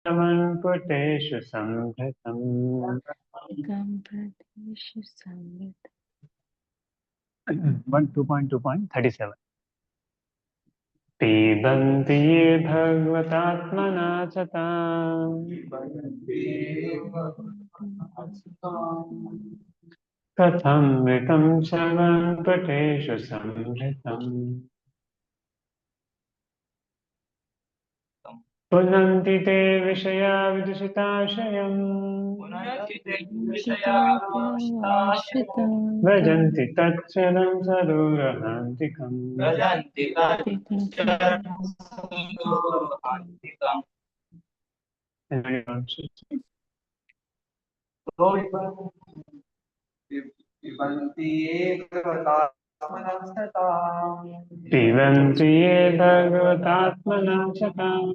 समन्पुटेषु संहृतम् 2.2.37 पिबन्ति ये भगवतात्मना सताम् कथमृतं समन्पुटेषु संहृतम् पुनन्ति ते विषया विदुषिताशयम् व्रजन्ति तच्चरं सरोरहान्तिकम् पिबन्ति ये भगवतात्मना सताम्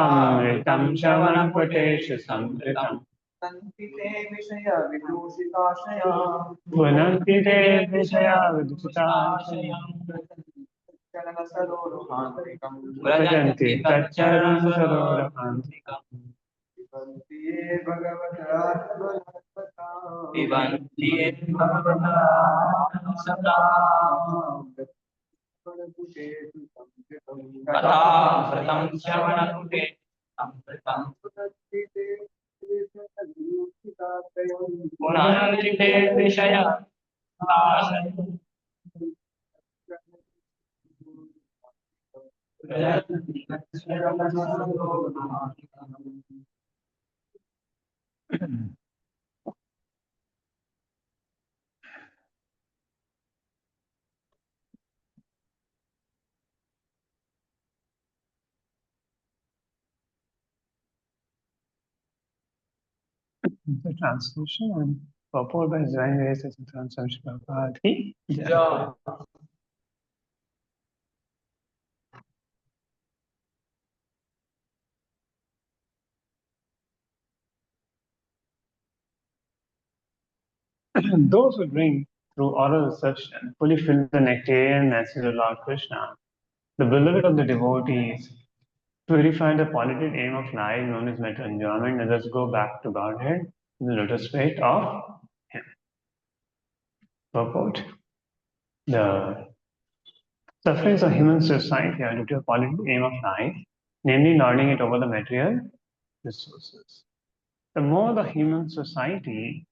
कथमृतं श्रवणपुटेषु संहृतम् पुनन्ति ते विषया विदुषिताशयम् व्रजन्ति तच्चरं सरोरहान्तिकम् The translation and purport by Divine Grace is the translation of Bhagavad. Those who drink through oral reception fully fill the nectarian message of Lord Krishna, the beloved of the devotees, purify the polluted aim of life known as mental enjoyment, and thus go back to Godhead in the lotus feet of Him. Purport: the sufferings of human society are due to a polluted aim of life, namely lording it over the material resources. The more the human society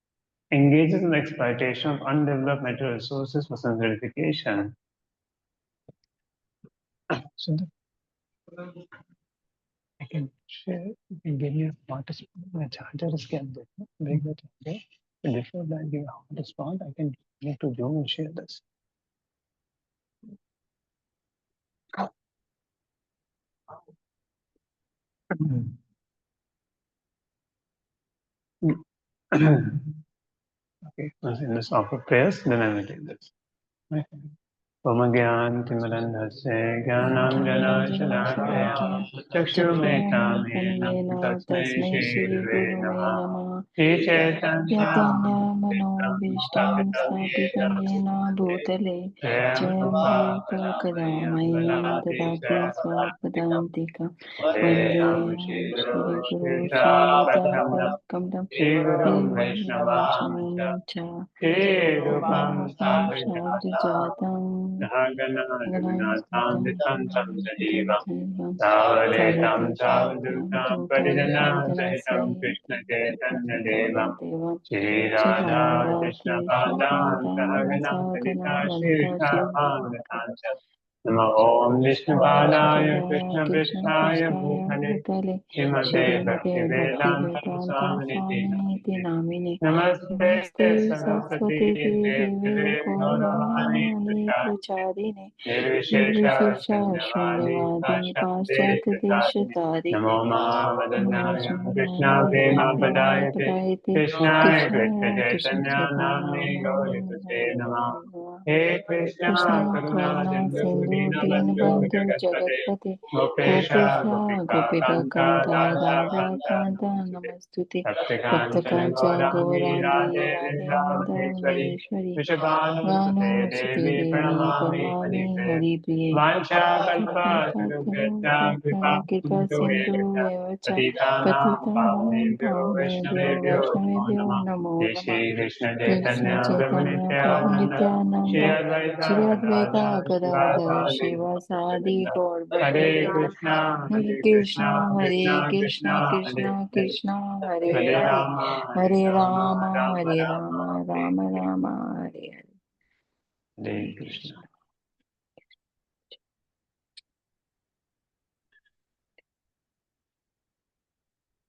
engages in the exploitation of undeveloped material resources for sense gratification, so I can share, you can give me a hotspot. My charger is kept there. Break the charger. But before that, give a hotspot. I can need to Zoom and share this. Okay, in this offer prayers, then I will take this. Pamagyanthimirandhasya Jnananjanashalankaya Chakshurmetamena Tasmai Shri Gurave Namah Shri Chaitanya मनोभीष्टं स्थापितं येन भूतले स्वयं रूपकदा मह्यं ददाति स्वपदान्तिकं वन्देऽहं श्रीगुरो श्रीयुतापत्कमलं श्रीवैष्णवं च शाब्दजातं Ganatam Samsajivam Savadetam Savadutam Parijana Sahitam Krishna Chaitanya Devam Shri Radha Krishna Padam Sahaganam Kalita Shri Vishnavam Namo Om Vishnu Padaya Krishna Prishthaya Bhutale Srimate Bhakti Vedanta Swami नामिने Namaste नमस्ते Saraswati Saraswati Devi देवे गौरवाणी प्रचारिणे Nirvishesha निर्विशेष Shunyavadi शून्यवादी पाश्चात्य देश Paschatdesh तारिणे Namo Mahavadanyaya Krishna Prema Premay Padayate परायते Krishna Krishna Krishna Krishna Chaitanya Chaitanya Namni Gauripate Namah He Krishna Krishna Karuna Karuna Sindhu Sindhu Dinabandhu Dinabandhu Jagatpate Jagatpate Gopesha Gopesha Gopika Gopika Kanta Kanta Radha Radha Kanta Kanta Namastute Saptakanchana Taptakancha Gaurangi Gaurangi Radhe Radhe Vrindavaneshwari Vrindavaneshwari Vishakanu Gano Sute Sute Devi Devi Pranamami Pranami Haripriye Hari Priye Vancha Kalpa Tarubhyacham Kripa Kripa Kripa Sindhu Sindhu Evacha Evacha Patitanam Patitanam Pavanebhyo Pavanebhyo Vaishnavebhyo Namo Vaishnavebhyo Namah Namo Jai Namah Shri Krishna Krishna Chaitanya Prabhu Chaitanya Prabhu Nityananda Shri Nityananda Shri Advaita Advaita Gadadhar Gadadhar Srivasadi Shivasadi Gaur Hare Bhaktavrinda Krishna Hare Hare Krishna Krishna Hare Krishna Krishna Krishna Hare Krishna Hare Krishna Hare Hare Hare Rama Hare Hare Rama Rama Rama Hare Rama Rama Hare Rama Hare Rama Hare Hare Hare Hare Krishna. Krishna.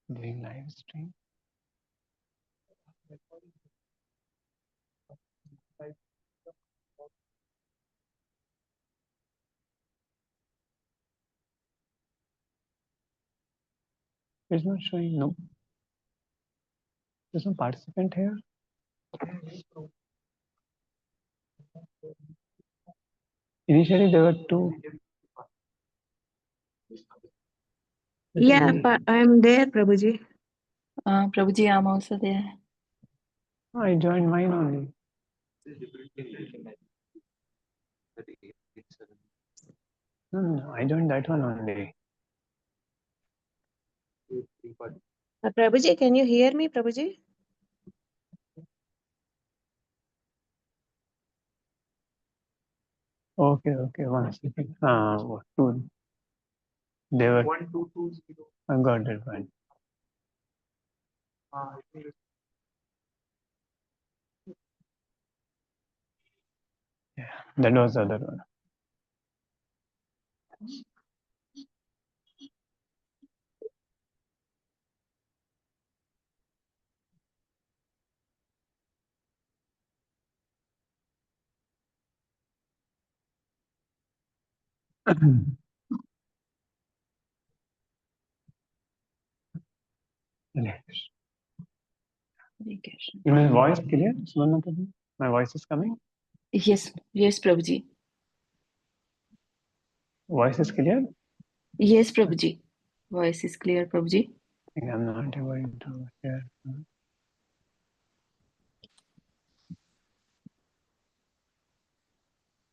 Doing live stream. It's not showing. No, there's no participant here. Initially, there were two. Yeah, but I'm there, Prabhuji. Prabhuji, I'm also there. I joined mine only. No, I joined that one only. Prabhuji, can you hear me, Prabhuji? Okay, one second. Two. They were 1220. I got it right. Yeah, that was the other one. Yes. Hare Krishna. My voice clear? Suvarna? My voice is coming? Yes, yes, Prabhuji. Voice is clear? Yes, Prabhuji. Voice is clear, Prabhuji. I'm not able to hear.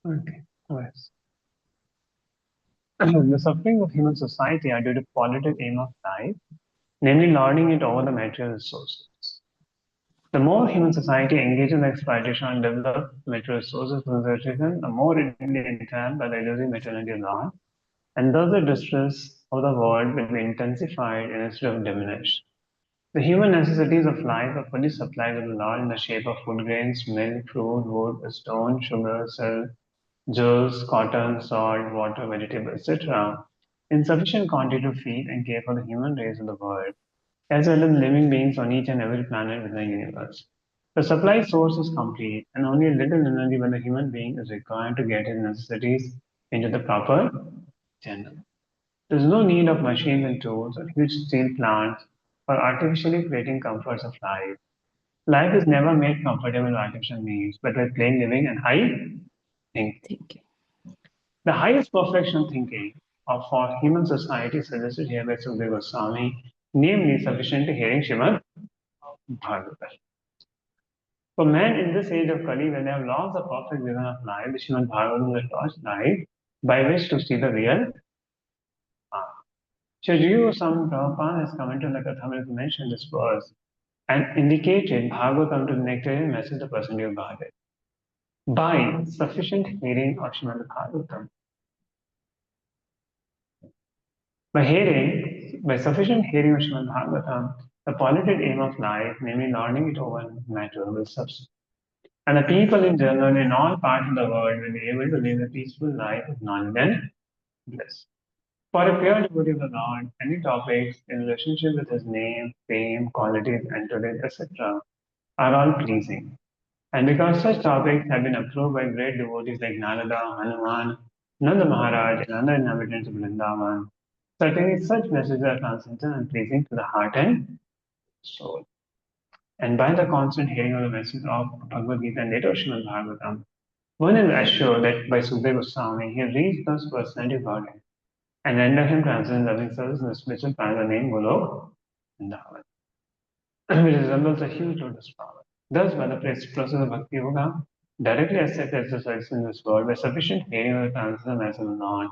Okay, voice. The suffering of human society are due to polluted aim of life, namely lording it over the material resources. The more human society engages in the exploitation and develop material resources for the citizen, the more it will be entrapped by the illusory materiality of life, and thus the distress of the world will be intensified instead of diminished. The human necessities of life are fully supplied with the Lord in the shape of food grains, milk, fruit, wood, stone, sugar, silk, jewels, cotton, salt, water, vegetables, etc., in sufficient quantity to feed and care for the human race of the world, as well as living beings on each and every planet within the universe. The supply source is complete, and only a little energy by the human being is required to get his necessities into the proper channel. There is no need of machines and tools or huge steel plants for artificially creating comforts of life. Life is never made comfortable by artificial means, but by plain living and high thinking. Thank you. The highest perfection of thinking of for human society is suggested here by Sukadeva Goswami, namely sufficiently hearing Srimad Bhagavatam. For men in this age of Kali, when they have lost the perfect vision of life, the Srimad Bhagavatam is the torchlight by which to see the real path. Shri Goswami Prabhupada has commented on the Kathamrita to mention this verse and indicated Bhagavatam to the nectarian message of the personality of Godhead. By sufficient hearing of Srimad Bhagavatam, by sufficient hearing of Srimad Bhagavatam, the polluted aim of life, namely learning it over matter, will subside. And the people in general in all parts of the world will be able to live a peaceful life of knowledge and bliss. For a pure devotee of the Lord, any topics in relationship with his name, fame, qualities, entourage, etc., are all pleasing. And because such topics have been approved by great devotees like Narada, Hanuman, Nanda Maharaj, and other inhabitants of Vrindavan, certainly such messages are transcendental and pleasing to the heart and soul. And by the constant hearing of the message of Bhagavad Gita and later Srimad Bhagavatam, One is assured that by Sukadeva Goswami, he reached those personality of Godhead and rendered him transcendent loving service in the spiritual planet named Golok Vrindavan, which resembles a huge lotus flower. Thus, by the process of Bhakti Yoga, directly accept exercise in this world by sufficient hearing of the transcendental message of Lord,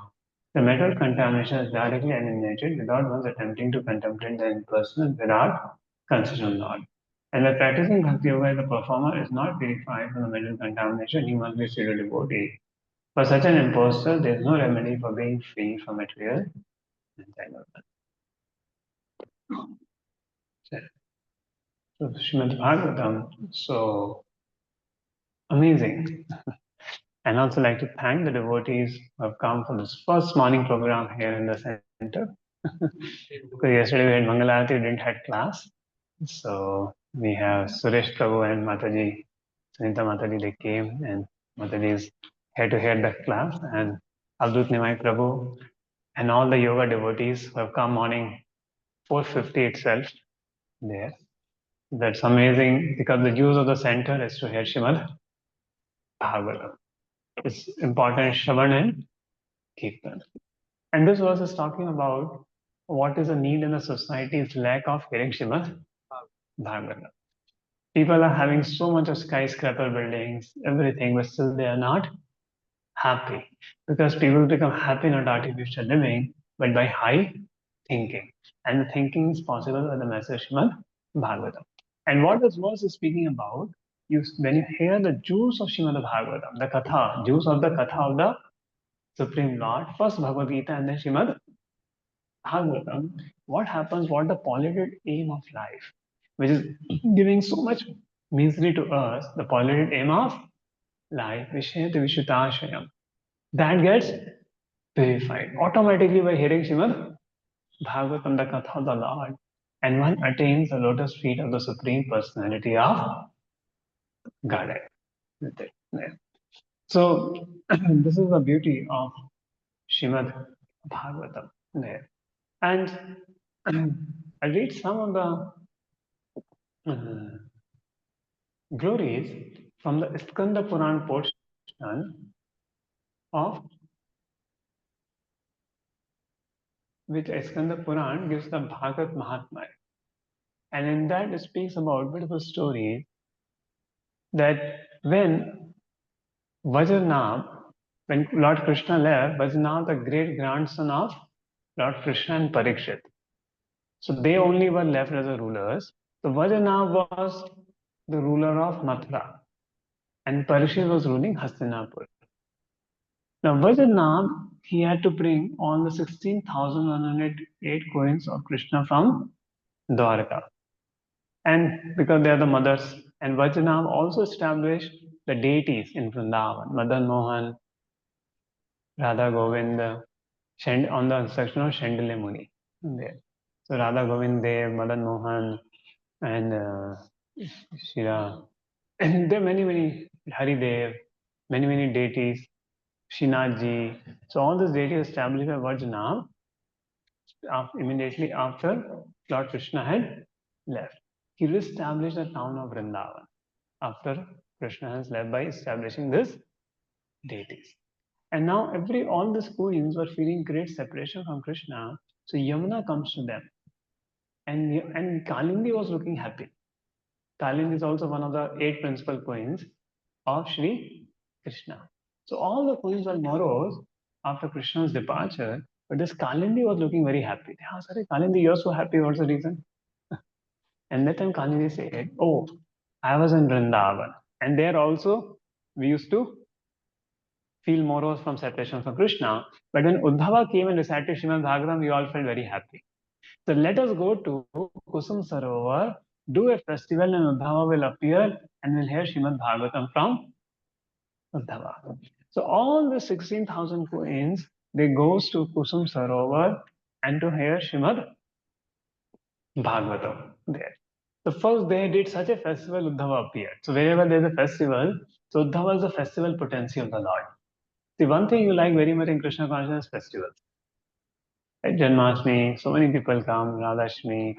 the material contamination is directly eliminated without once attempting to contemplate the impersonal Virat consciousness of Lord. And by practicing Bhakti Yoga, the performer is not purified from the material contamination, he must be still a devotee. For such an impostor, there is no remedy for being free from material entanglement. So, Srimad Bhagavatam, so amazing. And also like to thank the devotees who have come for this first morning program here in the center. Because yesterday we had Mangalarati, we didn't have class. So we have Suresh Prabhu and Mataji, Sunita Mataji, they came and Mataji is here to hear the class, and Abdut Nimai Prabhu and all the yoga devotees who have come morning 4:50 itself there. That's amazing because the use of the center is to hear Shrimad Bhagavatam. It's important Shravan and Kirtan. And this verse is talking about what is a need in the society is lack of hearing Shrimad Bhagavatam. People are having so much of skyscraper buildings, everything, but still they are not happy. Because people become happy not artificial living, but by high thinking. And the thinking is possible by the message Shrimad Bhagavatam. And what this verse is speaking about, when you hear the juice of Shrimad Bhagavatam, the katha, juice of the katha of the Supreme Lord, first Bhagavad Gita and then Shrimad Bhagavatam, what happens, what the polluted aim of life, which is giving so much misery to us, the polluted aim of life, Vishayati Vishutashayam, that gets purified automatically by hearing Shrimad Bhagavatam, the Katha of the Lord, and one attains the lotus feet of the Supreme Personality of Godhead. Yeah. So, this is the beauty of Shrimad Bhagavatam there. And I'll read some of the glories from the Skanda Puran portion of which Skanda Puran gives the Bhagavat Mahatmya. And in that it speaks about beautiful stories that when Vajranath, when Lord Krishna left, Vajranath, the great grandson of Lord Krishna and Parikshit. So they only were left as the rulers. So Vajranath was the ruler of Mathura and Parikshit was ruling Hastinapur. Now Vajranath, he had to bring all the 16,108 coins of Krishna from Dwarka. And because they are the mothers, and Vajranath also established the deities in Vrindavan, Madan Mohan, Radha Govind, on the instruction of Shandilya Muni. There. So Radha Govind Dev, Madan Mohan, and Shira. And there are many Hari Dev, many deities, Shinaji. So all these deities established by Vajranath immediately after Lord Krishna had left. He reestablished the town of Vrindavan after Krishna has left by establishing this deities. And now all these queens were feeling great separation from Krishna. So Yamuna comes to them. And Kalindi was looking happy. Kalindi is also one of the 8 principal queens of Sri Krishna. So all the queens were morose after Krishna's departure, but this Kalindi was looking very happy. They asked, Kalindi, you're so happy, what's the reason? And that time Kalindi said, oh, I was in Vrindavan. And there also we used to feel morose from separation from Krishna. But when Uddhava came and recited Srimad Bhagavatam, we all felt very happy. So let us go to Kusum Sarovar, do a festival, and Uddhava will appear and we'll hear Srimad Bhagavatam from Uddhava. So all the 16,000 queens, they goes to Kusum Sarovar and to hear Srimad Bhagavatam there. The first day did such a festival, Uddhava appeared. So wherever there's a festival, so Uddhava is the festival potency of the Lord. The one thing you like very much in Krishna consciousness is festivals. At Janmashtami, so many people come, Radhashtami.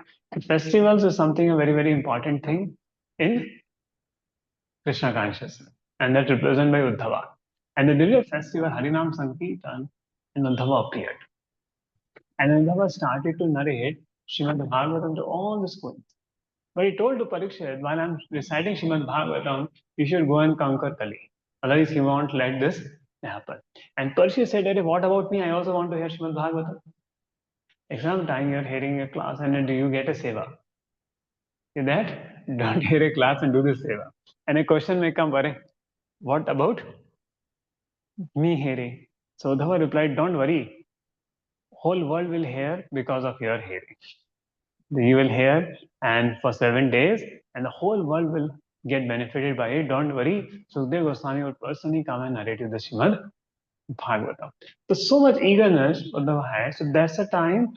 Festivals is something a very important thing in Krishna consciousness. and that represented by Uddhava. And they did a festival, Harinam Sankirtan, and Uddhava appeared. And Uddhava started to narrate Srimad Bhagavatam to all the schools. But he told to Parikshit, while I'm reciting Srimad Bhagavatam, you should go and conquer Kali. Otherwise, he won't let this happen. And Parikshit said, "Hey, what about me? I also want to hear Srimad Bhagavatam." Exam time, you're hearing a class, and then do you get a seva? Is that? Don't hear a class and do the seva. And a question may come, what about me hearing? So Uddhava replied, don't worry. Whole world will hear because of your hearing. You will hear and for 7 days, and the whole world will get benefited by it. Don't worry. Sukdev Goswami would personally come and narrate you the Srimad Bhagavatam. So much eagerness Uddhava had. So that's the time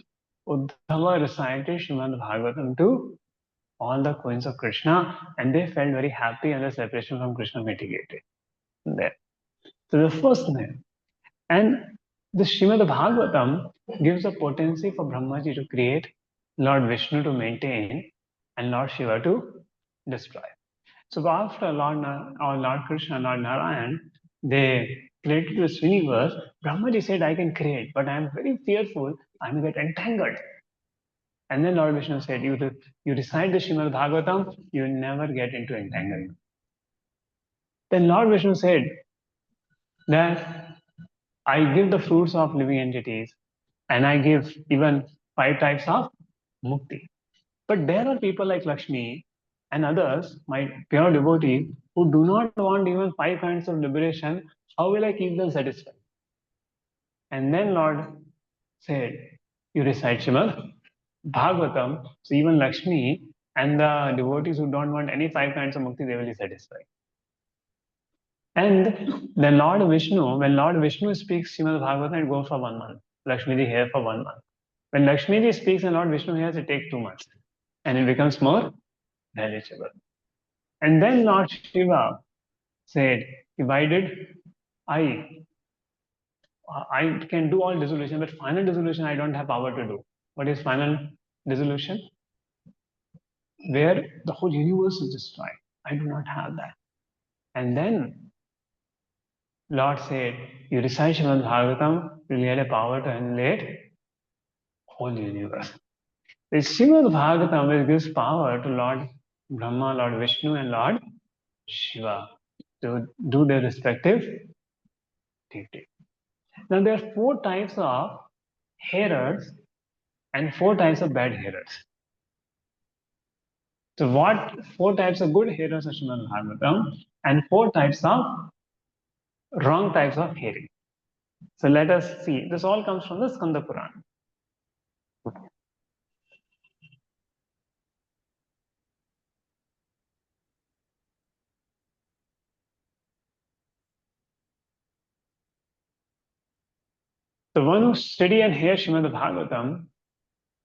Uddhava recited Srimad Bhagavatam to all the queens of Krishna, and they felt very happy, and the separation from Krishna mitigated. There. So the first thing. And the Srimad Bhagavatam gives a potency for Brahmaji to create, Lord Vishnu to maintain, and Lord Shiva to destroy. So after Lord Krishna, Lord Narayan, they created this universe, Brahmaji said, I can create, but I am very fearful I will get entangled. And then Lord Vishnu said, you recite the Srimad Bhagavatam, you will never get into entanglement. Then Lord Vishnu said that I give the fruits of living entities, and I give even 5 types of mukti. But there are people like Lakshmi and others, my pure devotees, who do not want even 5 kinds of liberation. How will I keep them satisfied? And then Lord said, you recite Srimad Bhagavatam, so even Lakshmi and the devotees who don't want any 5 kinds of mukti, they will be satisfied. And then Lord Vishnu, when Lord Vishnu speaks Srimad Bhagavatam, it goes for 1 month. Lakshmi ji here for 1 month. When Lakshmi ji speaks and Lord Vishnu hears, it takes 2 months. And it becomes more manageable. And then Lord Shiva said, why did I can do all dissolution, but final dissolution I don't have power to do. What is final dissolution? Where the whole universe is destroyed. I do not have that. And then Lord said, you recite Srimad Bhagavatam, you will get a power to annihilate whole universe. The Srimad Bhagavatam which gives power to Lord Brahma, Lord Vishnu, and Lord Shiva to do their respective duty. Now there are 4 types of hearers and 4 types of bad hearers. So what 4 types of good hearers of Srimad Bhagavatam and 4 types of wrong types of hearing. So let us see. This all comes from the Skanda Purana. The one who study and hear Srimad Bhagavatam,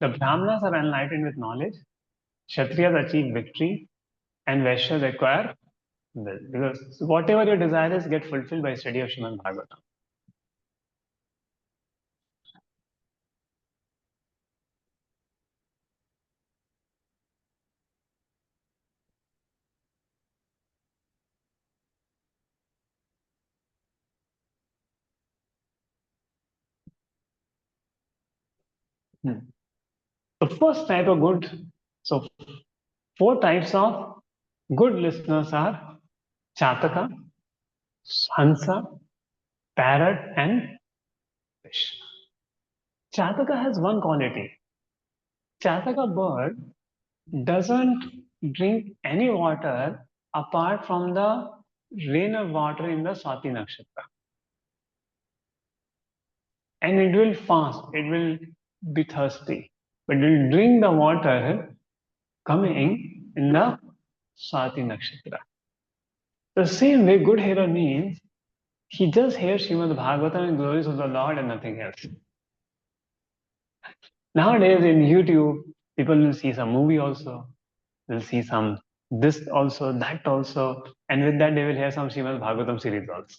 the Brahmanas are enlightened with knowledge, Kshatriyas achieve victory, and Vaishyas acquire wealth. Because whatever your desires get fulfilled by study of Srimad Bhagavatam. The first type of good, so 4 types of good listeners are Chataka, Hansa, Parrot, and Fish. Chataka has one quality. Chataka bird doesn't drink any water apart from the rain of water in the Swati Nakshatra. And it will fast, it will be thirsty, but it will drink the water coming in the Swati Nakshatra. The same way, good hearer means he just hears Srimad Bhagavatam and glories of the Lord and nothing else. Nowadays in YouTube, people will see some movie also, will see some this also, that also, and with that they will hear some Srimad Bhagavatam series also.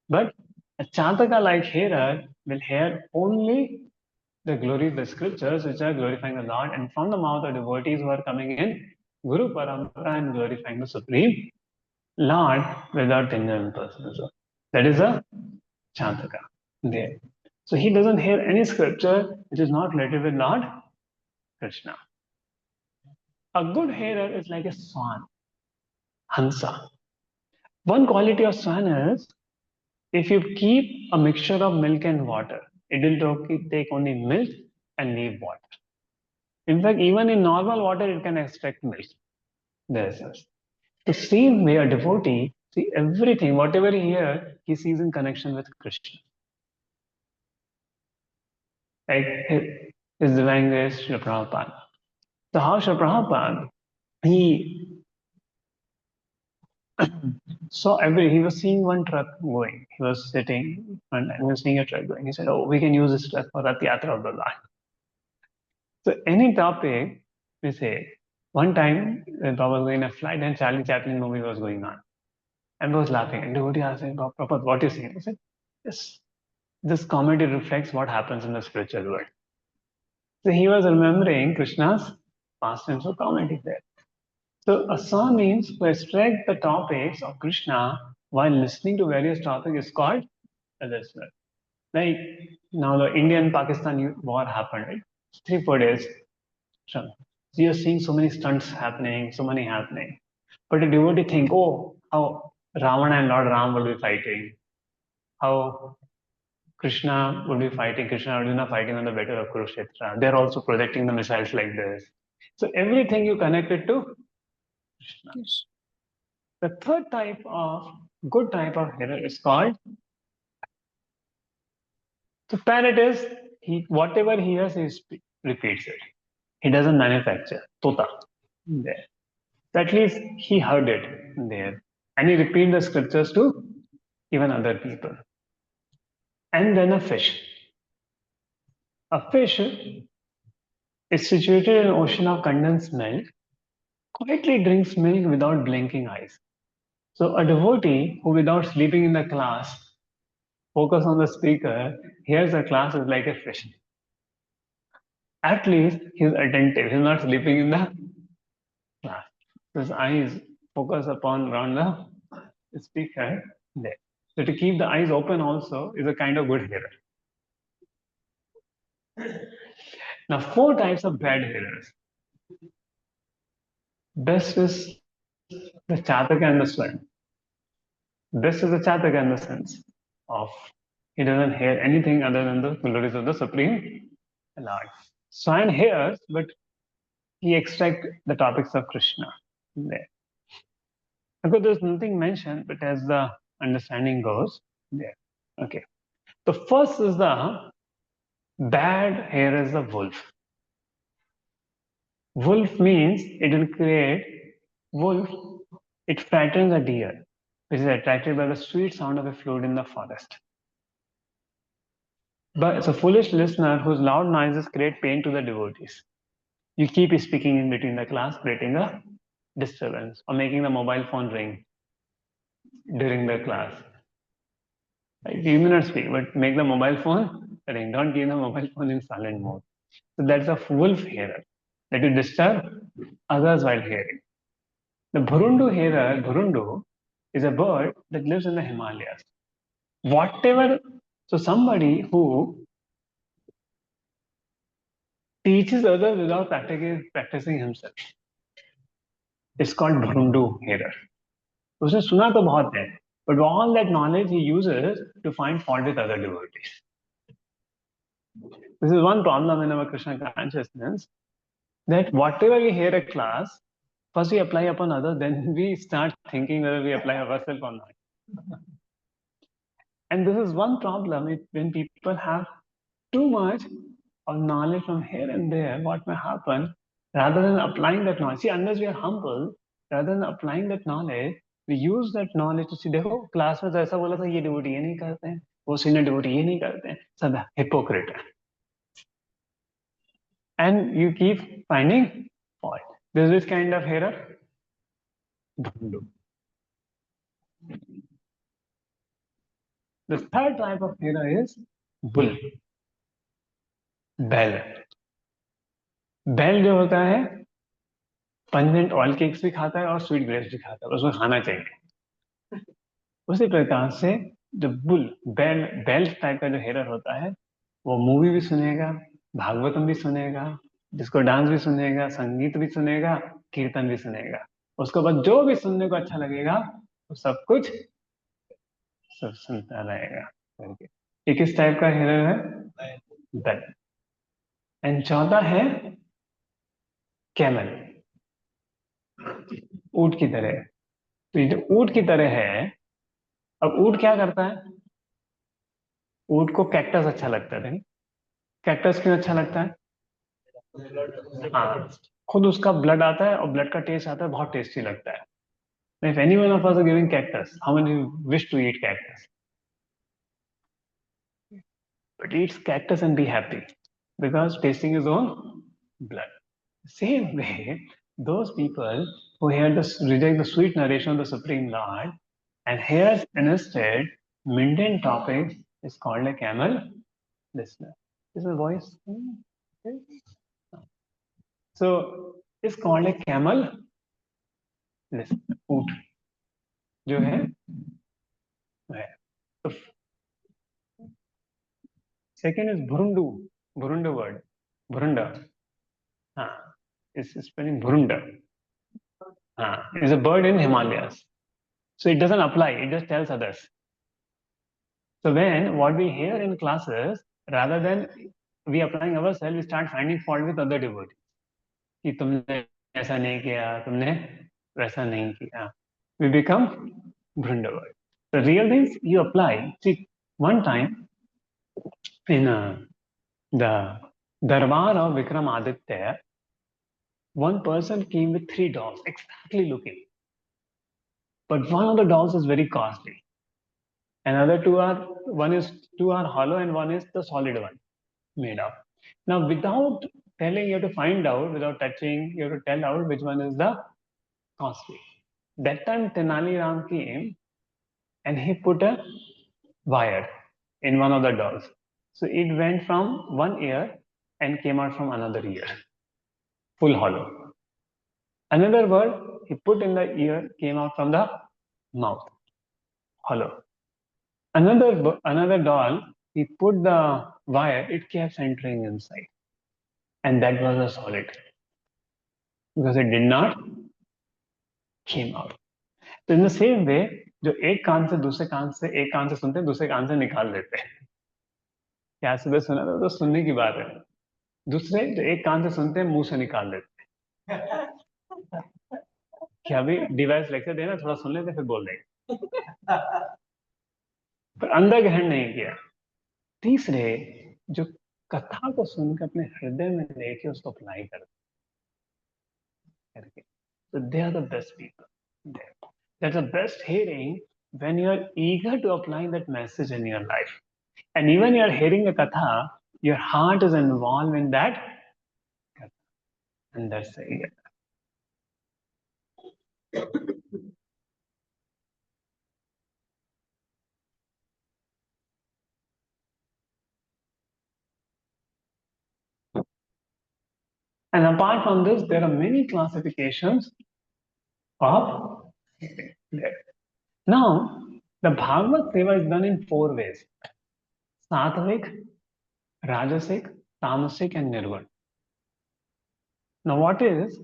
But a Chataka like hearer will hear only the glories, the scriptures which are glorifying the Lord, and from the mouth of devotees who are coming in Guru Parampara and glorifying the Supreme Lord without genuine personalism. That is a Chandaka there. So he doesn't hear any scripture which is not related with Lord Krishna. A good hearer is like a swan, Hansa. One quality of swan is if you keep a mixture of milk and water, it will take only milk and leave water. In fact, even in normal water, it can extract milk. There's this. The same way a devotee, see everything, whatever he hears, he sees in connection with Krishna. Like his divine grace, Srila Prabhupada. So how Srila Prabhupada, he he was seeing one truck going. He was sitting and he was seeing a truck going. He said, oh, we can use this truck for Rath Yatra of the Lord. So any topic, we say, one time when Prabhupada was in a flight and Charlie Chaplin movie was going on. And was laughing. And devotee asked him, Prabhupada, what are you saying? He said, yes, this comedy reflects what happens in the spiritual world. So he was remembering Krishna's pastimes of comedy there. So a song means to extract the topics of Krishna while listening to various topics is called a listener. Like now the Indian-Pakistan war happened, right? 3-4 days. So you're seeing so many stunts happening, so many happening. But a devotee think, oh, how Ravana and Lord Ram will be fighting, how Krishna would be fighting, Krishna and Arjuna fighting on the battle of Kurukshetra. They're also projecting the missiles like this. So everything you connect it to Krishna. Yes. The third good type of hearer is called, the parrot is, whatever he hears, he repeats it. He doesn't manufacture. Tota. There. So at least he heard it there. And he repeats the scriptures to even other people. And then a fish. A fish is situated in an ocean of condensed milk, quietly drinks milk without blinking eyes. So a devotee who without sleeping in the class, focus on the speaker, hears the class is like a fish. At least he's attentive, he's not sleeping in the class. His eyes focus upon around the speaker there. So to keep the eyes open also is a kind of good hearer. Now 4 types of bad hearers. Best is the Chataka and the Swan. Best is the Chataka in the sense of he doesn't hear anything other than the glories of the Supreme Lord. Swan hears, but he extracts the topics of Krishna there. Because there's nothing mentioned, but as the understanding goes, there. Okay. The first is the bad hair is the wolf. Wolf means it will create wolf. It frightens a deer, which is attracted by the sweet sound of a flute in the forest. But it's a foolish listener whose loud noises create pain to the devotees. You keep speaking in between the class, creating a disturbance or making the mobile phone ring during the class. Right? You may not speak, but make the mobile phone ring. Don't keep the mobile phone in silent mode. So that's a wolf hearer that will disturb others while hearing. The Burundu hearer, Burundu, is a bird that lives in the Himalayas. Whatever, so somebody who teaches others without practicing himself is called Burundu hearer. उसने सुना तो बहुत है, but all that knowledge he uses to find fault with other devotees. This is one problem in our Krishna consciousness, that whatever we hear a class, first we apply upon others, then we start thinking whether we apply ourselves or not. And this is one problem when people have too much of knowledge from here and there, what may happen, rather than applying that knowledge. See, unless we are humble, rather than applying that knowledge, we use that knowledge to see, देखो class में तो ऐसा बोला था, ये devotee ये नहीं करते हैं, वो सीनियर डिवोटी ये नहीं करते हैं, सब hypocrite है. And you keep finding fault. This is kind of error. The third type of hearer is bull. Bell. Bell जो होता है पंजेंट ऑयल केक्स भी खाता है और स्वीट ग्रेप्स भी खाता है, उसको खाना चाहिए. उसी प्रकार से जो बेल्ट टाइप का जो हेयर होता है, वो मूवी भी सुनेगा, भागवतम भी सुनेगा, जिसको डांस भी सुनेगा, संगीत भी सुनेगा, कीर्तन भी सुनेगा। उसको बस जो भी सुनने को अच्छा लगेगा वो सब कुछ सब सुनता रहेगा करके। ये किस टाइप का हेयर है? बेल। एंड चौथा है कैमल, ऊंट की तरह। तो ये जो ऊंट की तरह है, अब ऊंट क्या करता है? ऊंट को कैक्टस अच्छा लगता है। कैक्टस क्यों अच्छा लगता है? हाँ, खुद उसका ब्लड आता है और ब्लड का टेस्ट आता है, बहुत टेस्टी लगता है। If any one of us are giving cactus, how many wish to eat cactus? But eat cactus and be happy because tasting his own blood. Same way, those people who reject the sweet narration of the Supreme Lord and hears instead mundane topics is called a camel listener. Is my voice? Okay. So it's called a camel listener. ऊंट जो है तो second is भुरुंडू, भुरुंडा word, भुरुंडा, हाँ, इस spelling भुरुंडा, हाँ, is a bird in Himalayas. So it doesn't apply, it just tells others. So when what we hear in classes, rather than we applying ourselves, we start finding fault with other devotees. कि तुमने ऐसा नहीं किया, तुमने वैसा नहीं किया. We become भुरुंडा bird. The real things you apply. See, one time in the Darbar of Vikramaditya, one person came with 3 dolls, exactly looking. But one of the dolls is very costly. Another two are hollow and one is the solid one made up. Now, without telling, you have to find out, without touching, you have to tell out which one is the costly. That time Tenali Ram came and he put a wire in one of the dolls. So it went from one ear and came out from another ear, full hollow. Another word he put in the ear came out from the mouth, hollow. Another doll, he put the wire, it kept entering inside, and that was a solid because it did not came out. So in the same way, जो एक कान से दूसरे कान से एक कान से सुनते हैं, दूसरे कान से निकाल देते हैं. क्या सुबह सुना था? तो सुनने की बात है. दूसरे जो एक कान से सुनते हैं, मुंह से निकाल देते हैं. क्या अभी डिवाइस लेक्चर देना, थोड़ा सुन लेते फिर बोल देंगे. पर अंदर ग्रहण नहीं किया. तीसरे जो कथा को सुनकर अपने हृदय में लेके उसको अप्लाई करके, so they are the best people there. That's the best hearing when you are eager to apply that message in your life, and even you are hearing a katha, your heart is involved in that katha, and that's it. And apart from this, there are many classifications of there. Now, the Bhagavad Seva is done in 4 ways: Sattvic, Rajasic, Tamasic, and Nirgun. Now, what is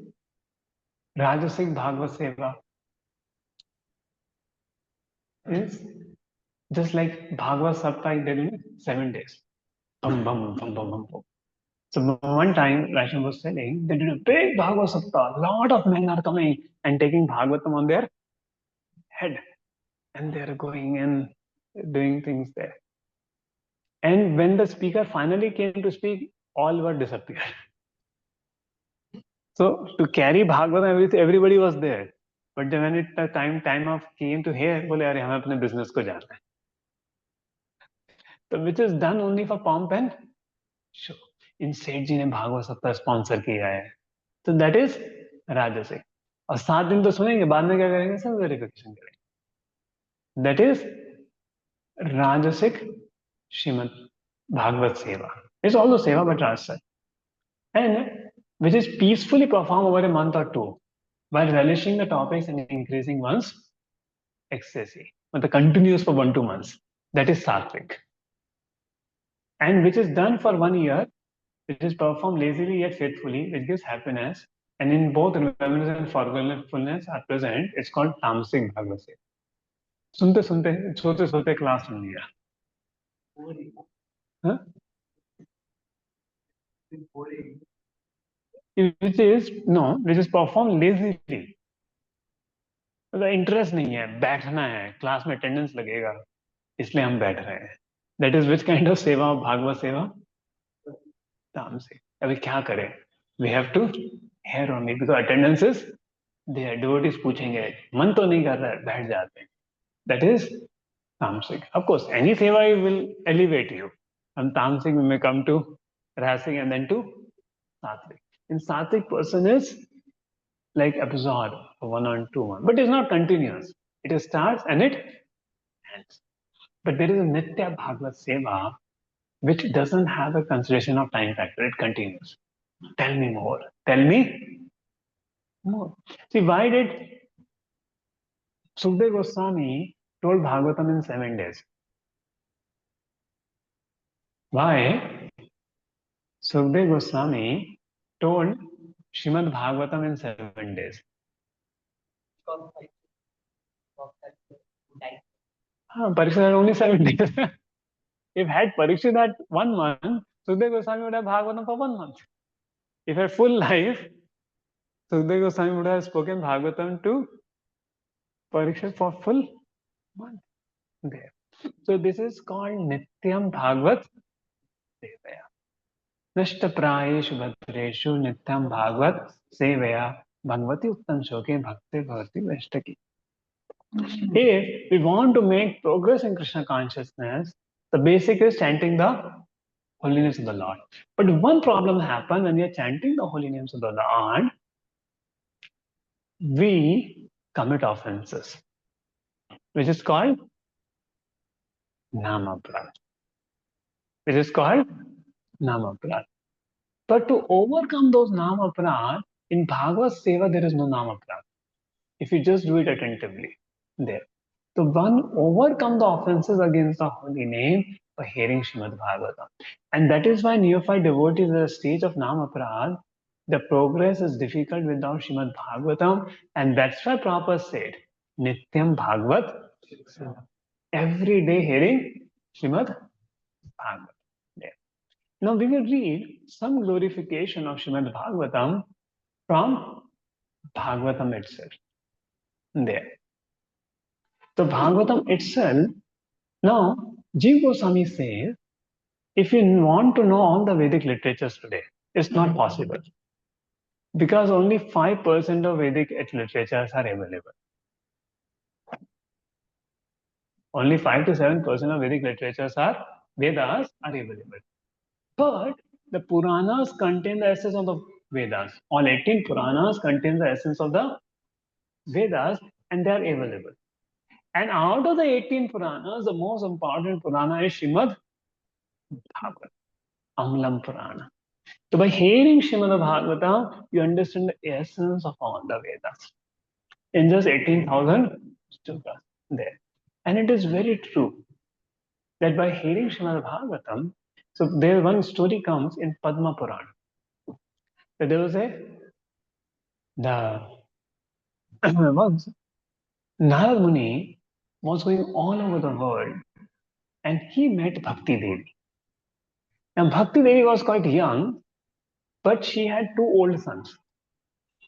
Rajasic Bhagavad Seva? Is just like Bhagavad Saptahi, they do 7 days. Bum, bum, bum, bum, bum, bum. So one time, Vaishnav was telling, they did a big Bhagavad Saptah. A lot of men are coming and taking Bhagavatam on their head. And they're going and doing things there. And when the speaker finally came to speak, all were disappeared. So to carry Bhagavatam, everybody was there. But then when the time of came to hear, बोले अरे हमें अपने business को जाना है. So which is done only for pomp and show. इन सेठ जी ने भागवत सप्ताह स्पॉन्सर किया है, तो दैट इज राजसिक. और 7 दिन तो सुनेंगे, बाद में क्या करेंगे? सब वेरिफिकेशन करेंगे. दैट इज राजसिक श्रीमद भागवत सेवा. इट्स ऑल्सो सेवा बट राजसिक, and which is peacefully performed over a month or two while relishing the topics and increasing one's ecstasy. continuous for 1-2 months. That is sattvic. And which is done for 1 year, which is performed lazily yet faithfully, which gives happiness. And in both remembrance and forgetfulness are present. It's called tamasic bhagavad seva. सुनते सुनते सोते सोते class सुन लिया हाँ? which is performed lazily. मतलब interest नहीं है, बैठना है, क्लास में अटेंडेंस लगेगा, इसलिए हम बैठ रहे हैं. That is which kind of seva, Bhagavat सेवा? तामसिक. अभी क्या करें? We have to hear only because attendance is there. Devotees पूछेंगे, मन तो नहीं कर रहा है, बैठ जाते हैं. That is tamasic. Of course any seva will elevate you. हम तामसिक में come to rasik and then to sattvic. In sattvic person is like absorbed for 1 or 2 months, but it's not continuous. It starts and it ends. But there is a Nitya Bhagavad Seva which doesn't have a consideration of time factor. It continues. Tell me more. Tell me more. See, why did Sukdev Goswami told Bhagavatam in 7 days? Why Sukdev Goswami told Srimad Bhagavatam in 7 days? Parikshit had only 7 days. If had Parikshit had 1 month, Sukdev Goswami would have Bhagavatam for 1 month. If had full life, Sukdev Goswami would have spoken Bhagavatam to Parikshit for full month. There. So this is called Nityam Bhagavat Sevaya. Nashta Prayeshu Bhadreshu Nityam Bhagavat Sevaya Bhagavati Uttam Shoke Bhakti Bhavati Veshtaki. If we want to make progress in Krishna consciousness, the basic is chanting the holy names of the Lord. But one problem happens when we are chanting the holy names of the Lord, we commit offenses, which is called Namaprad. Which is called Namaprad. But to overcome those Namaprad, in Bhagavad Seva there is no Namaprad. If you just do it attentively, there. So one overcome the offenses against the holy name by hearing Srimad Bhagavatam. And that is why neophyte devotees at the stage of Namaprad, the progress is difficult without Srimad Bhagavatam. And that's why Prabhupada said, Nityam Bhagavat, every day hearing Srimad Bhagavatam. There. Now we will read some glorification of Srimad Bhagavatam from Bhagavatam itself. There. So Bhagavatam itself, now Jiva Goswami says, if you want to know all the Vedic literatures today, it's not possible. Because only 5% of Vedic literatures are available. Only 5 to 7% of Vedic literatures are Vedas are available. But the Puranas contain the essence of the Vedas. All 18 Puranas contain the essence of the Vedas and they are available. And out of the 18 Puranas, the most important Purana is Srimad Bhagavatam, Amlam Purana. So by hearing Srimad Bhagavatam, you understand the essence of all the Vedas. In just 18,000 shlokas there. And it is very true that by hearing Srimad Bhagavatam, so there one story comes in Padma Purana. So there was once Narad Muni was going all over the world and he met Bhakti Devi. Now Bhakti Devi was quite young, but she had 2 old sons,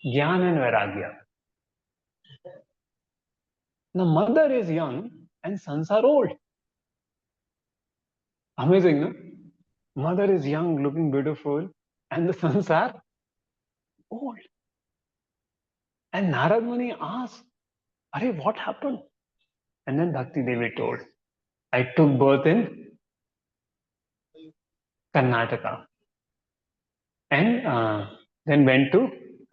Gyan and Vairagya. Now mother is young and sons are old. Amazing, no? Mother is young, looking beautiful, and the sons are old. And Narad Muni asked, Are, what happened? And then Bhakti Devi told, I took birth in Karnataka. And then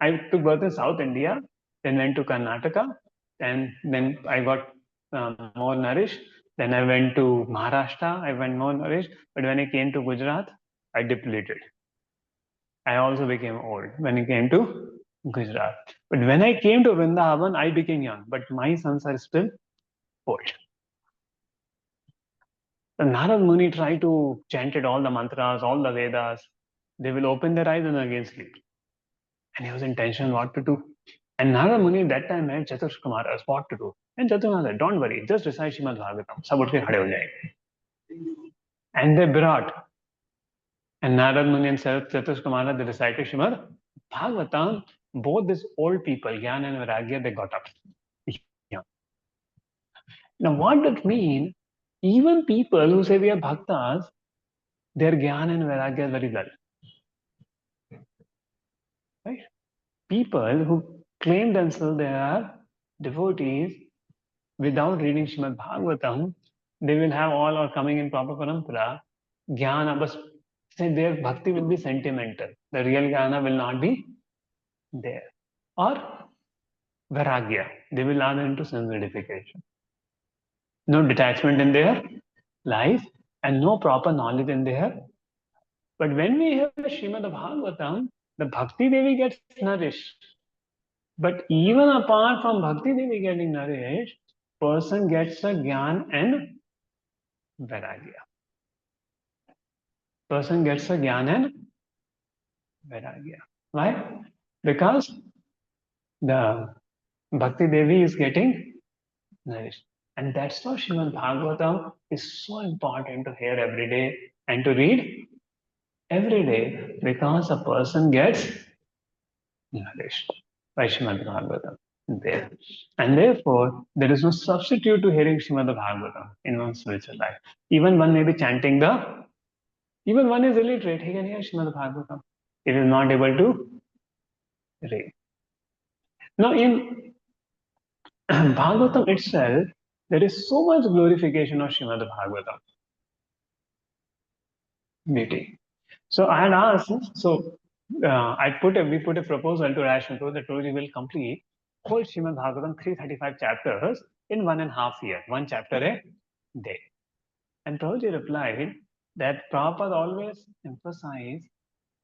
I took birth in South India, then went to Karnataka, and then I got more nourished. Then I went to Maharashtra, I went more nourished. But when I came to Gujarat, I depleted. I also became old when I came to Gujarat. But when I came to Vrindavan, I became young. But my sons are still old. The Narad Muni try to chant it, all the mantras, all the Vedas. They will open their eyes and again sleep. And he was in tension what to do. And Narad Muni that time met Chatur Kumar asked what to do. And Chatur Kumar said, don't worry, just recite Srimad Bhagavatam. Sab utke khade ho jayenge. And they brought. And Narad Muni and Chatur Kumar, they recited Srimad Bhagavatam. Both these old people, Gyan and Vairagya, they got up. Yeah. Now, what does it mean? Even people who say we are bhaktas, their Gyan and Vairagya is very dull. Right? People who claim themselves they are devotees without reading Srimad Bhagavatam, they will have all or coming in proper parampara, Jnana, but say their bhakti will be sentimental. The real Jnana will not be there. Or Vairagya, they will not into sense gratification. No detachment in their life and no proper knowledge in their. But when we have Srimad Bhagavatam, the Bhakti Devi gets nourished. But even apart from Bhakti Devi getting nourished, person gets a Gyan and Vairagya. Person gets a Gyan and Vairagya. Why? Because the Bhakti Devi is getting nourished. And that's why Srimad Bhagavatam is so important to hear every day and to read every day because a person gets nourished by Srimad Bhagavatam there. And therefore, there is no substitute to hearing Srimad Bhagavatam in one's spiritual life. Even one may be chanting even one is illiterate, he can hear Srimad Bhagavatam. He is not able to read. Now, in Bhagavatam itself, there is so much glorification of Srimad Bhagavatam. Beauty. So I had asked, we put a proposal to Raj Shankar that Prabhuji will complete whole Srimad Bhagavatam 335 chapters in 1.5 years, one chapter a day. And Prabhuji replied that Prabhupada always emphasized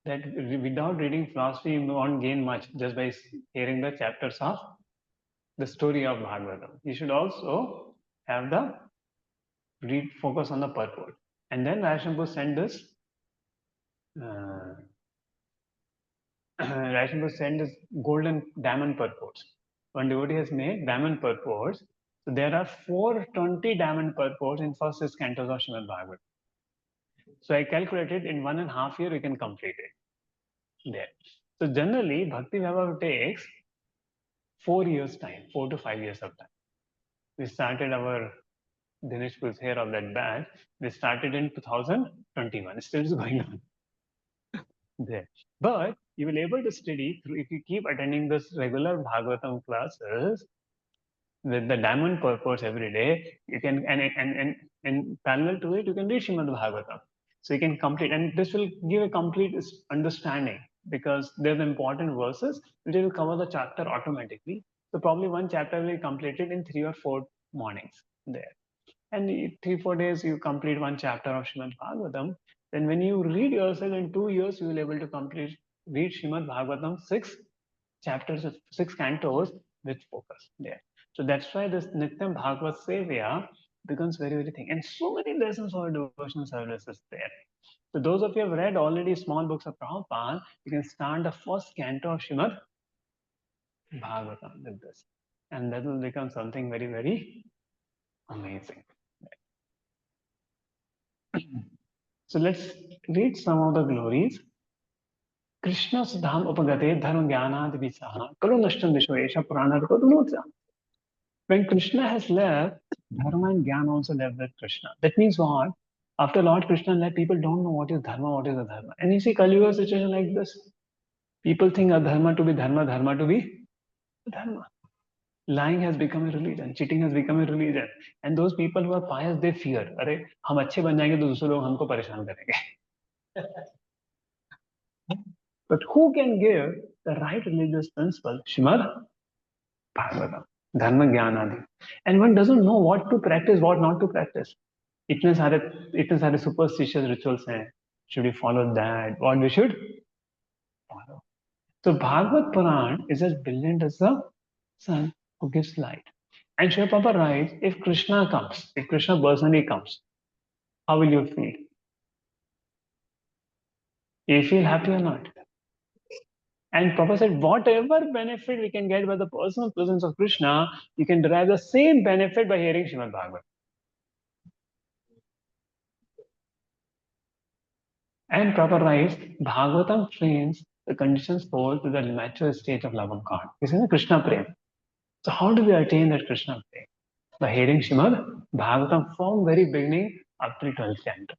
that without reading philosophy, you won't gain much just by hearing the chapters of the story of Bhagavatam. You should also have the focus on the purport. And then Vaishnava sent this. Vaishnava sent this golden diamond purports. One devotee has made diamond purports. So there are 420 diamond purports in first 6 cantos of Srimad Bhagavatam. So I calculated in 1.5 years we can complete it. There. So generally, Bhakti Vaibhav takes 4 years time, 4 to 5 years of time. We started our Dinesh was here of that batch. We started in 2021. Still is going on there. But you will able to study through if you keep attending this regular Bhagavatam classes with the diamond purpose every day. You can and parallel to it, you can read Srimad Bhagavatam. So you can complete, and this will give a complete understanding because there's important verses which will cover the chapter automatically. So probably one chapter will be completed in 3 or 4 mornings there. And 3-4 days you complete one chapter of Srimad Bhagavatam. Then when you read yourself in 2 years, you will able to read Srimad Bhagavatam 6 chapters, 6 cantos with focus there. So that's why this Nityam Bhagavat Sevya becomes very, very thing. And so many lessons for devotional services there. So those of you who have read already small books of Prabhupada, you can start the first canto of Srimad Bhagavatam with this. And that will become something very, very amazing. So let's read some of the glories. Krishna Dham Upagate Dharma Jnana Divisana Kalu Nashtam Vishwesha Purana Rupamutsa. When Krishna has left, Dharma and Jnana also left with Krishna. That means what? After Lord Krishna left, people don't know what is Dharma, what is Adharma. And you see Kali Yuga situation like this. People think Adharma to be Dharma, Dharma to be Dharma. Lying has become a religion, cheating has become a religion. And those people who are pious, they fear. अरे हम अच्छे बन जाएंगे तो दूसरे लोग हमको परेशान करेंगे. But who can give the right religious principle? Srimad Bhagavatam, Dharma Jnana. And one doesn't know what to practice, what not to practice. इतने सारे superstitious rituals हैं. Should we follow that? What we should follow? So Bhagavad Puran is as brilliant as the sun who gives light. And Srila Prabhupada writes, if Krishna comes, if Krishna personally comes, how will you feel? You feel happy or not? And Prabhupada said, whatever benefit we can get by the personal presence of Krishna, you can derive the same benefit by hearing Srimad Bhagavatam. And Prabhupada writes, Bhagavatam trains the conditions forward to the mature state of love of God. This is the Krishna Prem. So how do we attain that Krishna Prem? By hearing Srimad Bhagavatam from very beginning up till 12th canto.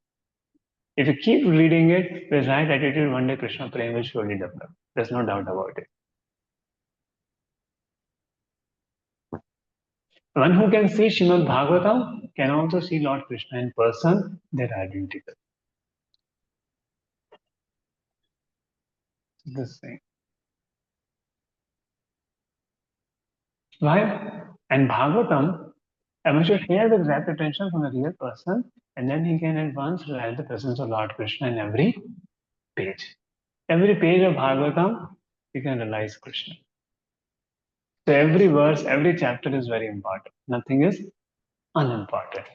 If you keep reading it with right attitude, one day Krishna Prem will surely develop. There's no doubt about it. One who can see Srimad Bhagavatam can also see Lord Krishna in person. They're identical. This thing. Why? And Bhagavatam, one should hear with rapt attention from a real person, and then he can at once realize the presence of Lord Krishna in every page. Every page of Bhagavatam, you can realize Krishna. So every verse, every chapter is very important. Nothing is unimportant.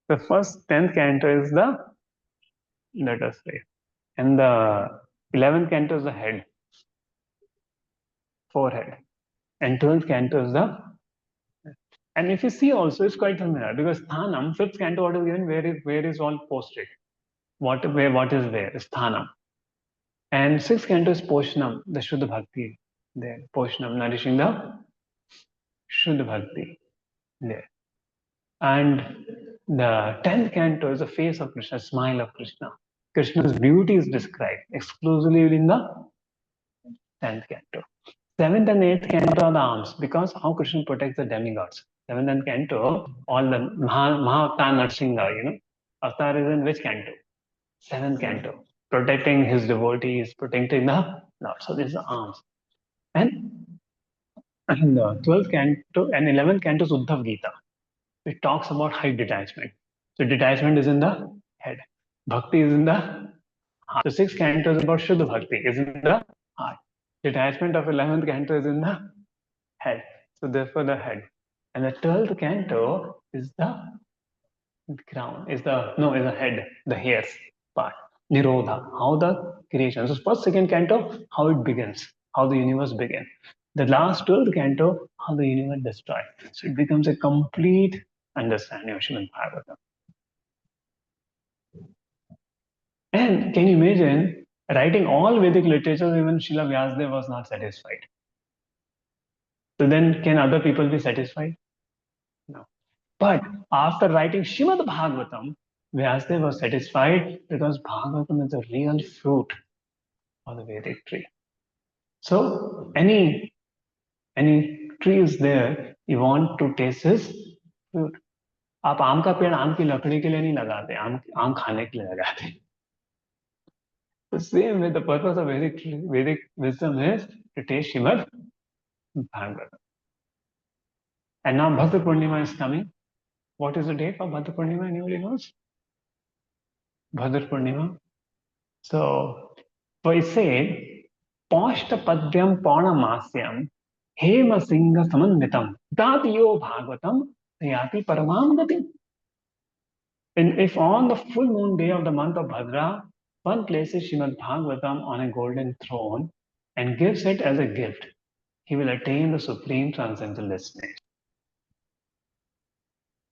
The first 10th canto is the, let us say, and the 11th canto is the head, forehead, and 12th canto is the. And if you see also, it's quite similar because Sthanam, 5th canto, what is given, where is all posted. What is where? Sthanam. And 6th canto is Poshnam, the Shuddha Bhakti. There, Poshnam, nourishing the Shuddha Bhakti. There. And the 10th canto is the face of Krishna, smile of Krishna. Krishna's beauty is described exclusively in the 10th canto. 7th and 8th canto are the arms because how Krishna protects the demigods. 7th and canto, all the Mahavatar Narsingha, Avatar is in which canto? 7th canto. Protecting his devotees, protecting the Lord. So these are the arms. And the 12th canto and 11th canto is Uddhav Gita. It talks about height detachment. So detachment is in the head. Bhakti is in the heart. So 6th canto is about Shuddha Bhakti, is in the heart. Detachment of 11th canto is in the head. So therefore the head. And the 12th canto is the crown, is the head, the hairs part. Nirodha, how the creation. So first, second canto, how it begins, how the universe began. The last 12th canto, how the universe destroyed. So it becomes a complete understanding of Srimad Bhagavatam. And can you imagine writing all Vedic literature, even Srila Vyasadeva was not satisfied. So then can other people be satisfied? No. But after writing Srimad Bhagavatam, Vyasadeva was satisfied because Bhagavatam is a real fruit of the Vedic tree. So any tree is there, you want to taste his fruit. आप आम का पेड़ आम की लकड़ी के लिए नहीं लगाते, आम खाने के लिए लगाते. The same way, the purpose of Vedic wisdom is to taste Srimad Bhagavatam. And now Bhadra Purnima is coming. What is the date for Bhadra Purnima? Anybody knows? Bhadra Purnima. So it said, Paashtapadyam Paunamasyam Hema Singha Samanvitam Dadiyo Bhagavatam Yati Paramam Gati. And if on the full moon day of the month of Bhadra, One places Srimad Bhagavatam on a golden throne and gives it as a gift. He will attain the supreme transcendental destination.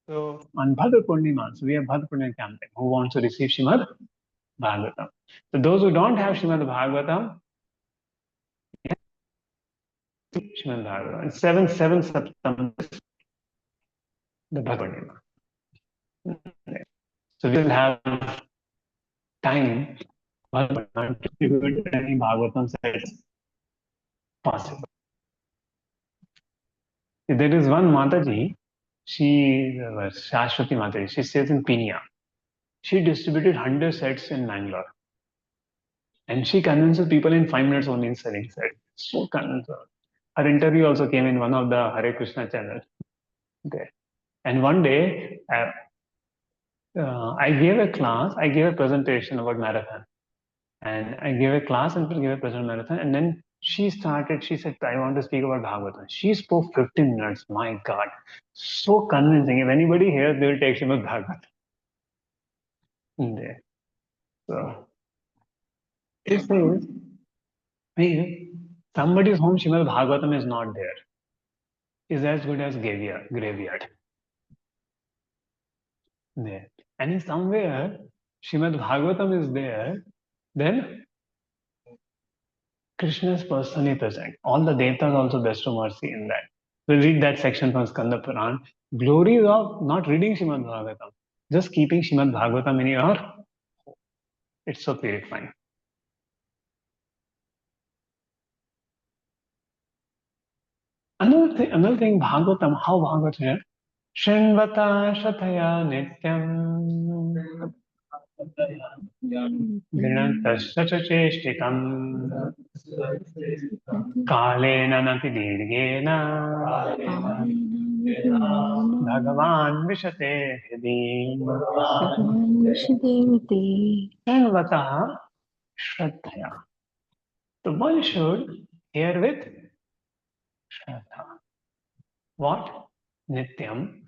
So on Bhadra Purnima, so we have Bhadra Purnima campaign. Who wants to receive Srimad Bhagavatam? So those who don't have Srimad Bhagavatam, Srimad Bhagavatam. It's 7 September, the Bhagavad Gita. So we will have time to distribute any Bhagavatam sets possible. There is one Mataji, she was Shashwati Mataji, she stays in Pinia. She distributed 100 sets in Bangalore. And she convinces people in 5 minutes only in selling sets. So convincing. Her interview also came in one of the Hare Krishna channel. Okay. And one day, I gave a presentation about marathon. And I gave a class and gave a presentation marathon. And then she said, I want to speak about Bhagavatam. She spoke 15 minutes. My God. So convincing. If anybody hears, they will take Srimad Bhagavatam. Okay. So, it says, if somebody's home Srimad Bhagavatam is not there, is as good as graveyard. There. And if somewhere Srimad Bhagavatam is there, then Krishna is personally present. All the Devatas also bestow mercy in that. We'll read that section from Skanda Puran. Glories of not reading Srimad Bhagavatam, just keeping Srimad Bhagavatam in your, it's so purifying. Another thing, Bhagavatam, how Bhagavatam, Shinvata Shataya Nityam Grinantasya Cheshtikam Kalena Nati Dirgena Bhagavan Vishate Hidi Shinvata Shraddhaya. So one should hear with Shraddha. What? Nityam,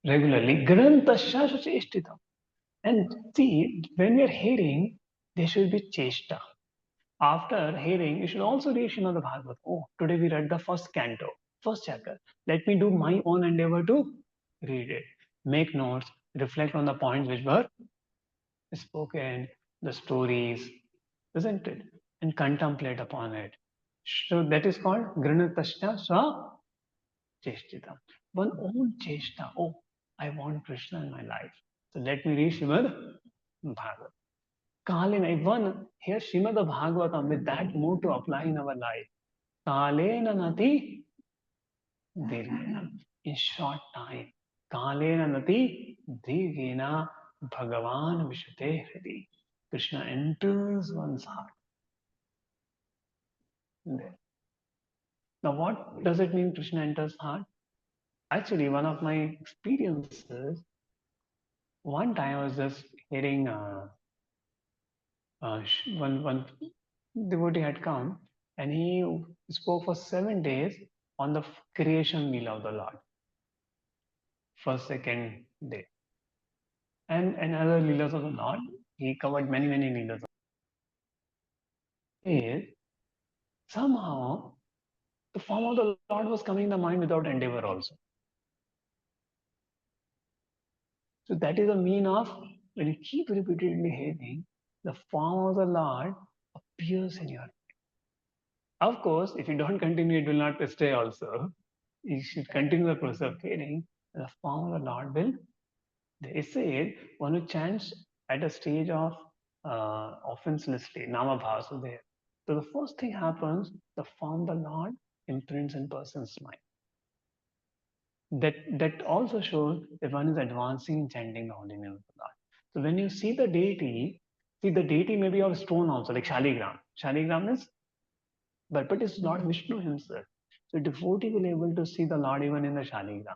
regularly, Grantasya Cheshtitam. And see, when we are hearing, there should be cheshta. After hearing, you should also read Srimad Bhagavatam. Oh, today we read the first canto, first chapter. Let me do my own endeavor to read it. Make notes, reflect on the points which were spoken, the stories, isn't it? And contemplate upon it. So that is called Granatasya Swa Cheshtitam. One own cheshta. Oh, I want Krishna in my life. So let me read Srimad Bhagavatam. Kalena, one here Srimad Bhagavatam with that mood to apply in our life. Kalena nati dirghena. In short time. Kalena nati dirghena Bhagavan Vishate Hridi. Krishna enters one's heart. There. Now, what does it mean Krishna enters heart? Actually, one of my experiences, one time I was just hearing one devotee had come and he spoke for 7 days on the creation wheel of the Lord. First, second day. And other leelas of the Lord. He covered many leelas. Somehow the form of the Lord was coming in the mind without endeavor also. So that is the mean of when you keep repeatedly hearing, the form of the Lord appears in your mind. Of course, if you don't continue, it will not stay also. You should continue the process of hearing, the form of the Lord will. They say one who chants at a stage of offenselessly, nama bhasa there. So the first thing happens, the form of the Lord imprints in person's mind. That also shows that one is advancing in chanting the holy name of the Lord. So when you see the deity may be of stone also, like Shaligram. Shaligram is, but it's Lord Vishnu himself. So devotee will be able to see the Lord even in the Shaligram.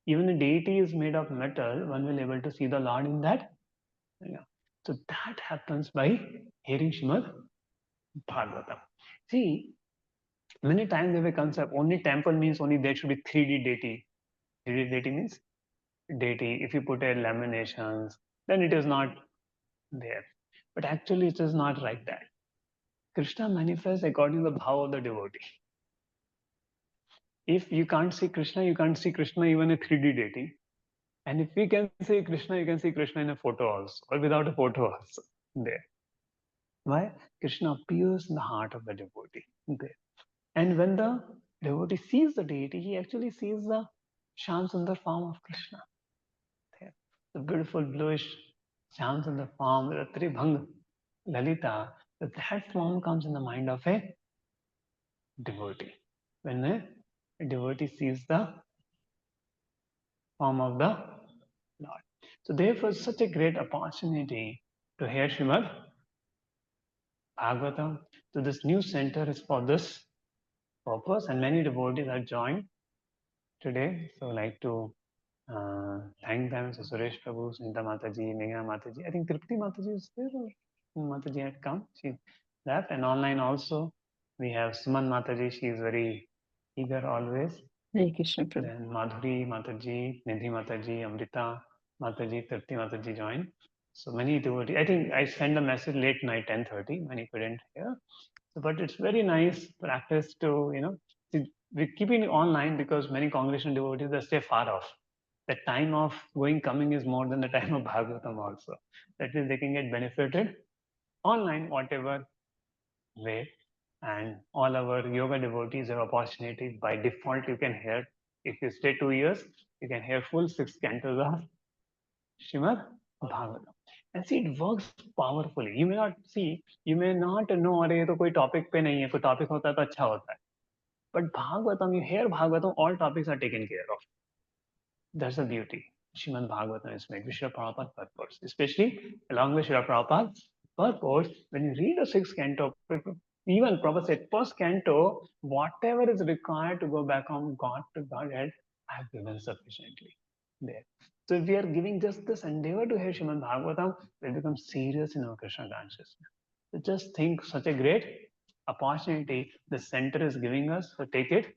Even the deity is made of metal, one will be able to see the Lord in that. Yeah. So that happens by hearing Srimad Bhagavatam. See, many times there is a concept, only temple means only there should be 3D deity. 3D deity means deity. If you put a laminations, then it is not there. But actually, it is not like that. Krishna manifests according to the bhava of the devotee. If you can't see Krishna, you can't see Krishna even in 3D dating. And if we can see Krishna, you can see Krishna in a photo also, or without a photo also. There. Why? Krishna appears in the heart of the devotee. There. And when the devotee sees the deity, he actually sees the Shyam Sundar form of Krishna. There. The beautiful bluish Shyam Sundar form with a Tribhang Lalita, that form comes in the mind of a devotee. When a devotee sees the form of the Lord. So therefore, such a great opportunity to hear Srimad Bhagavatam. So this new center is for this purpose, and many devotees are joined today. So I'd like to thank them. So Suresh Prabhu, Sunita Mataji, Megha Mataji. I think Tripti Mataji is there, or Mataji had come. She left, and online also we have Suman Mataji. She is very eager always. Hare Krishna, Prabhu. Then Madhuri Mataji, Nidhi Mataji, Amrita Mataji, Tripti Mataji joined. So many devotees. I think I sent a message late night, 10:30. Many couldn't hear. So, but it's very nice practice to, we keep it online because many congregation devotees, they stay far off. The time of going, coming is more than the time of Bhagavatam also. That is, they can get benefited online, whatever way. And all our yoga devotees have opportunity. By default, you can hear, if you stay 2 years, you can hear full 6 cantos of Srimad Bhagavatam. And see, it works powerfully. You may not see, you may not know, अरे ये तो कोई topic पे नहीं है, कोई topic होता है तो अच्छा होता है. But Bhagavatam, you hear Bhagavatam, all topics are taken care of. That's the beauty. Srimad Bhagavatam is made with Srila Prabhupada's purpose, especially along with Srila Prabhupada's purpose. When you read the 6th canto, even Prabhupada said, first canto, whatever is required to go back home, God to Godhead, I have given sufficiently there. So if we are giving just this endeavor to hear Srimad Bhagavatam, we become serious in our Krishna consciousness. So just think such a great opportunity the center is giving us, so take it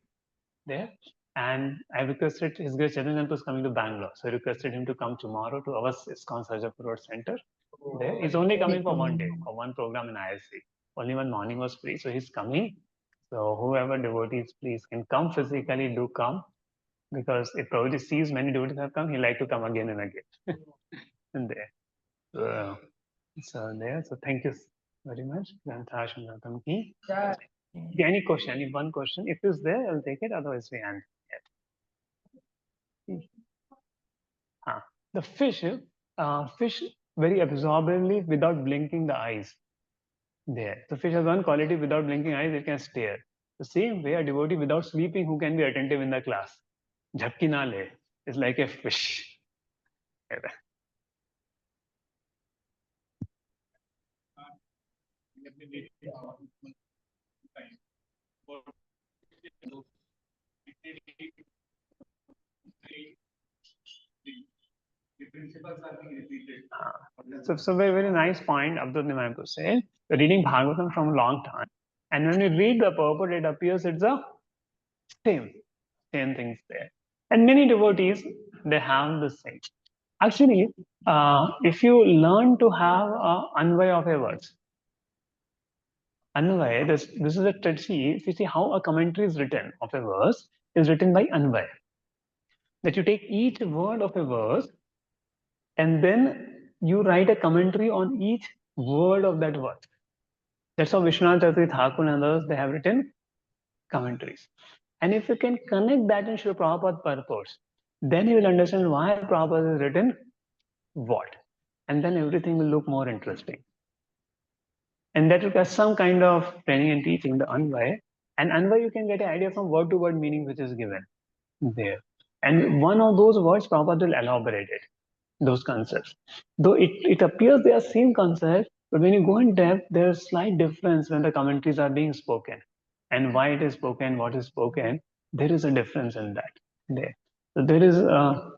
there. And I requested His Grace Chaitanya is coming to Bangalore. So I requested him to come tomorrow to our ISKCON Sarjapur Road Center. There. He's only coming for one day, for one program in ISC. Only one morning was free, so he's coming. So whoever devotees, please can come physically, do come. Because if Prabhuji sees many devotees have come, he like to come again and again. And there. So there. So thank you very much. Any question, any one question? If it's there, I'll take it. Otherwise, we end it. The fish very absorbingly without blinking the eyes. There. The fish has one quality: without blinking eyes, it can stare. The same way, a devotee without sleeping who can be attentive in the class. Jhabki na le is like a fish. So very, very nice point Abdul Nimayapur said. We're reading Bhagavatam from a long time. And when you read the purport, it appears it's the same things there. And many devotees, they have the same. Actually, if you learn to have Anvay of a verse, Anvay, this is a see, if you see how a commentary is written of a verse, is written by Anvay. That you take each word of a verse and then you write a commentary on each word of that verse. That's how Vishwanath Chaudhary Thakur and others, they have written commentaries. And if you can connect that in Srila Prabhupada's purpose, then you will understand why Prabhupada has written what. And then everything will look more interesting. And that requires some kind of training and teaching, the Anvay. And Anvay, you can get an idea from word to word meaning which is given there. And one of those words, Prabhupada will elaborate it, those concepts. Though it appears they are same concepts, but when you go in depth, there's slight difference when the commentaries are being spoken. And why it is spoken, what is spoken, there is a difference in that. There. So there is a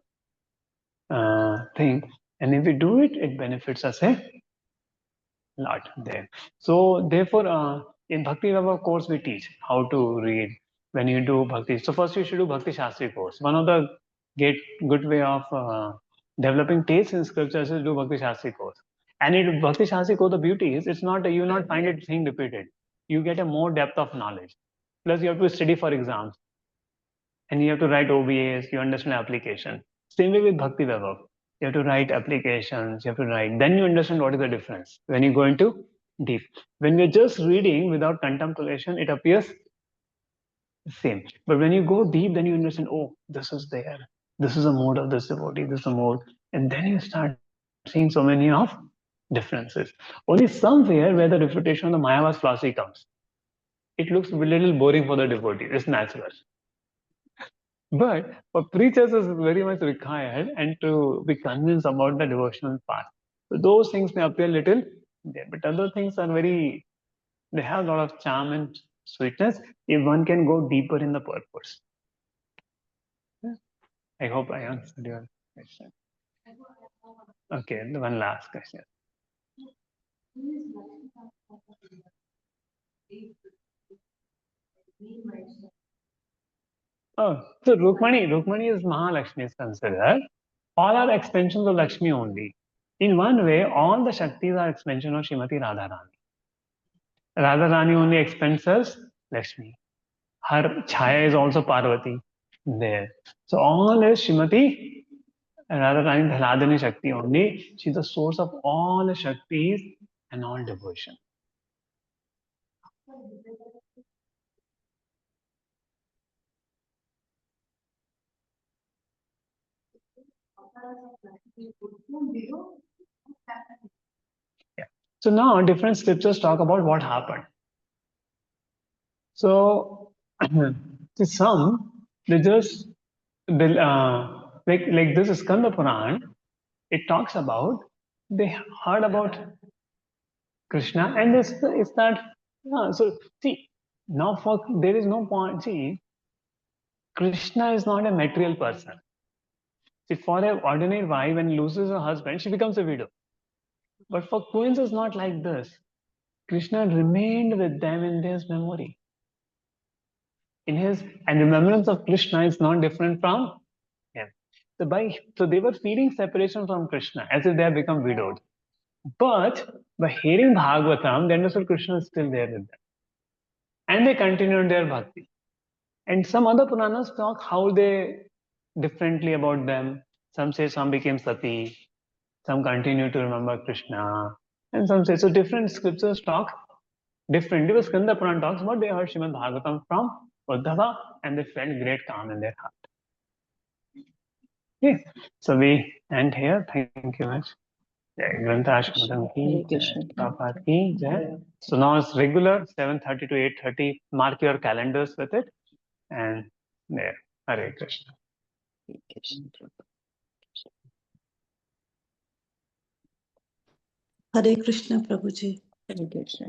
thing. And if we do it, it benefits us a lot there. So therefore, in Bhakti Yoga course, we teach how to read when you do Bhakti. So first you should do Bhakti Shastri course. One of the good way of developing taste in scriptures is do Bhakti Shastri course. And in Bhakti Shasiko, the beauty is it's not you will not find it thing repeated. You get a more depth of knowledge. Plus, you have to study for exams, and you have to write OBAs. You understand application. Same way with Bhakti Vaibhav. You have to write applications. You have to write. Then you understand what is the difference when you go into deep. When we're just reading without contemplation, it appears same. But when you go deep, then you understand, oh, this is there. This is a mode of this devotee, this is a mode. And then you start seeing so many of differences. Only somewhere where the refutation of the Mayavas philosophy comes, it looks a little boring for the devotee. It's natural. But for preachers, it's very much required and to be convinced about the devotional part. So those things may appear little there, but other things are very, they have a lot of charm and sweetness if one can go deeper in the purpose. I hope I answered your question. Okay, the one last question. Oh, so Rukmani is Mahalakshmi is considered. All are extensions of Lakshmi only. In one way, all the Shaktis are extension of Srimati Radharani. Radharani only expenses Lakshmi. Her Chaya is also Parvati there. So all is Srimati Radharani Dhaladani Shakti only. She's the source of all the Shaktis and all devotion. Yeah. So now different scriptures talk about what happened. So to some, they just like this Skanda Puran, it talks about they heard about Krishna and it's that so see now for there is no point. See, Krishna is not a material person. See, for an ordinary wife, when loses her husband, she becomes a widow. But for queens, it's not like this. Krishna remained with them in his memory. In his and remembrance of Krishna is not different from him. So they were feeling separation from Krishna as if they have become widowed. But by hearing Bhagavatam, they understood Krishna is still there with them. And they continued their bhakti. And some other Puranas talk how they differently about them. Some say some became sati, some continue to remember Krishna, and some say so. Different scriptures talk differently. Because Skanda Puran talks about they heard Srimad Bhagavatam from Uddhava and they felt great calm in their heart. Okay, so we end here. Thank you much. Hare Krishna. So now it's regular 7:30 to 8:30. Mark your calendars with it, and there. Hare Krishna. Hare Krishna. Hare Krishna, Prabhuji. Hare Krishna.